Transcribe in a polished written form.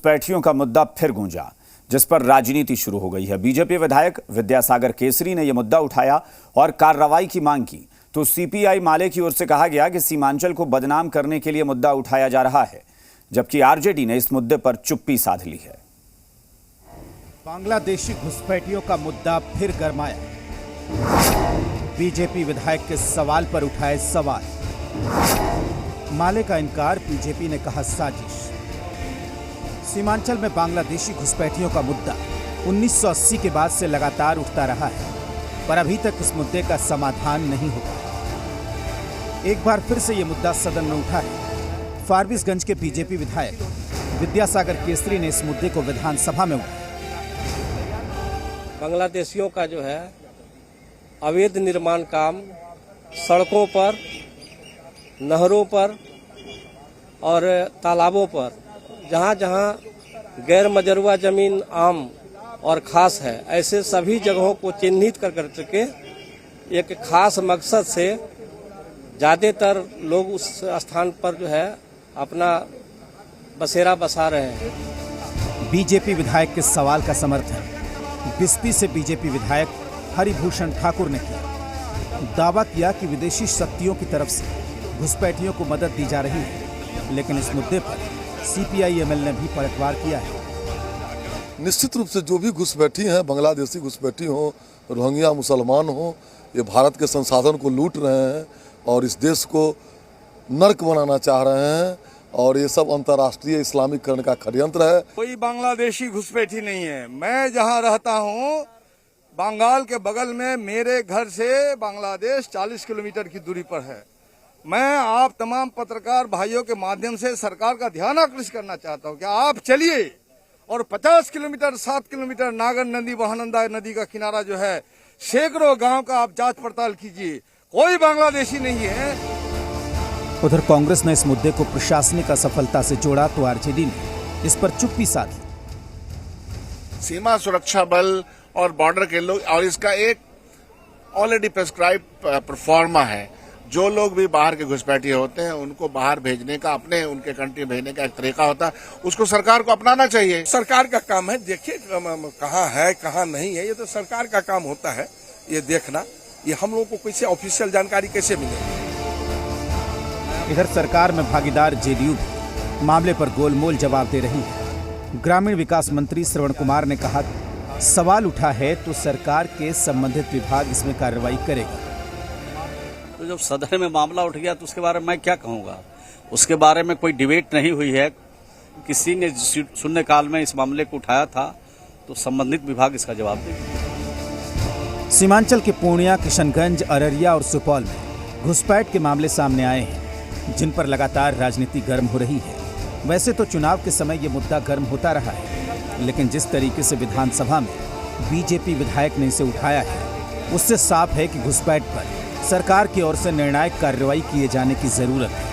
घुसपैठियों का मुद्दा फिर गूंजा, जिस पर राजनीति शुरू हो गई है। बीजेपी विधायक विद्यासागर केसरी ने यह मुद्दा उठाया और कार्रवाई की मांग की, तो सीपीआई माले की ओर से कहा गया कि सीमांचल को बदनाम करने के लिए मुद्दा उठाया जा रहा है, जबकि आरजेडी ने इस मुद्दे पर चुप्पी साध ली है। बांग्लादेशी घुसपैठियों का मुद्दा फिर गरमाया। बीजेपी विधायक के सवाल पर उठाए सवाल। माले का इनकार, बीजेपी ने कहा साजिश। सीमांचल में बांग्लादेशी घुसपैठियों का मुद्दा 1980 के बाद से लगातार उठता रहा है, पर अभी तक इस मुद्दे का समाधान नहीं हुआ। एक बार फिर से ये मुद्दा सदन में उठा है। फारबिसगंज के बीजेपी विधायक विद्यासागर केसरी ने इस मुद्दे को विधानसभा में उठाया। बांग्लादेशियों का जो है अवैध निर्माण काम सड़कों पर, नहरों पर और तालाबों पर, जहां जहां गैर मजरूआ जमीन आम और खास है, ऐसे सभी जगहों को चिन्हित कर करके एक खास मकसद से ज्यादातर लोग उस स्थान पर जो है अपना बसेरा बसा रहे हैं। बीजेपी विधायक के सवाल का समर्थन बिस्पी से बीजेपी विधायक हरिभूषण ठाकुर ने किया। दावा किया कि विदेशी शक्तियों की तरफ से घुसपैठियों को मदद दी जा रही है, लेकिन इस मुद्दे पर सीपीआई एमएल ने भी पलटवार किया है। निश्चित रूप से जो भी घुसपैठी हैं, बांग्लादेशी घुसपैठी हो, रोहिंग्या मुसलमान हो, ये भारत के संसाधन को लूट रहे हैं और इस देश को नर्क बनाना चाह रहे हैं, और ये सब अंतर्राष्ट्रीय इस्लामीकरण का षड्यंत्र है। कोई बांग्लादेशी घुसपैठी नहीं है। मैं जहां रहता हूं, बंगाल के बगल में मेरे घर से बांग्लादेश 40 किलोमीटर की दूरी पर है। मैं आप तमाम पत्रकार भाइयों के माध्यम से सरकार का ध्यान आकृष्ट करना चाहता हूं कि आप चलिए और 50 किलोमीटर 7 किलोमीटर नागर नदी, महानंदा नदी का किनारा जो है, सैकड़ों गांव का आप जांच पड़ताल कीजिए, कोई बांग्लादेशी नहीं है। उधर कांग्रेस ने इस मुद्दे को प्रशासनिक असफलता से जोड़ा, तो आरजेडी ने इस पर चुप्पी साधी। सीमा सुरक्षा बल और बॉर्डर के लोग, और इसका एक ऑलरेडी प्रेस्क्राइब प्रोफार्मा है। जो लोग भी बाहर के घुसपैठी होते हैं उनको बाहर भेजने का, अपने उनके कंट्री भेजने का एक तरीका होता है, उसको सरकार को अपनाना चाहिए। सरकार का काम है, देखिए कहाँ है कहाँ नहीं है, ये तो सरकार का काम होता है ये देखना। ये हम लोगों को कैसे ऑफिशियल जानकारी कैसे मिलेगी। इधर सरकार में भागीदार जेडीयू भी मामले पर गोलमोल जवाब दे रही है। ग्रामीण विकास मंत्री श्रवण कुमार ने कहा, सवाल उठा है तो सरकार के संबंधित विभाग इसमें कार्रवाई करेगा। तो जब सदन में मामला उठ गया तो उसके बारे में मैं क्या कहूँगा। उसके बारे में कोई डिबेट नहीं हुई है। किसी ने शून्यकाल में इस मामले को उठाया था तो संबंधित विभाग इसका जवाब देगा। सीमांचल के पूर्णिया, किशनगंज, अररिया और सुपौल में घुसपैठ के मामले सामने आए हैं, जिन पर लगातार राजनीति गर्म हो रही है। वैसे तो चुनाव के समय ये मुद्दा गर्म होता रहा है, लेकिन जिस तरीके से विधानसभा में बीजेपी विधायक ने इसे उठाया है, उससे साफ है कि घुसपैठ पर सरकार की ओर से निर्णायक कार्रवाई किए जाने की जरूरत है।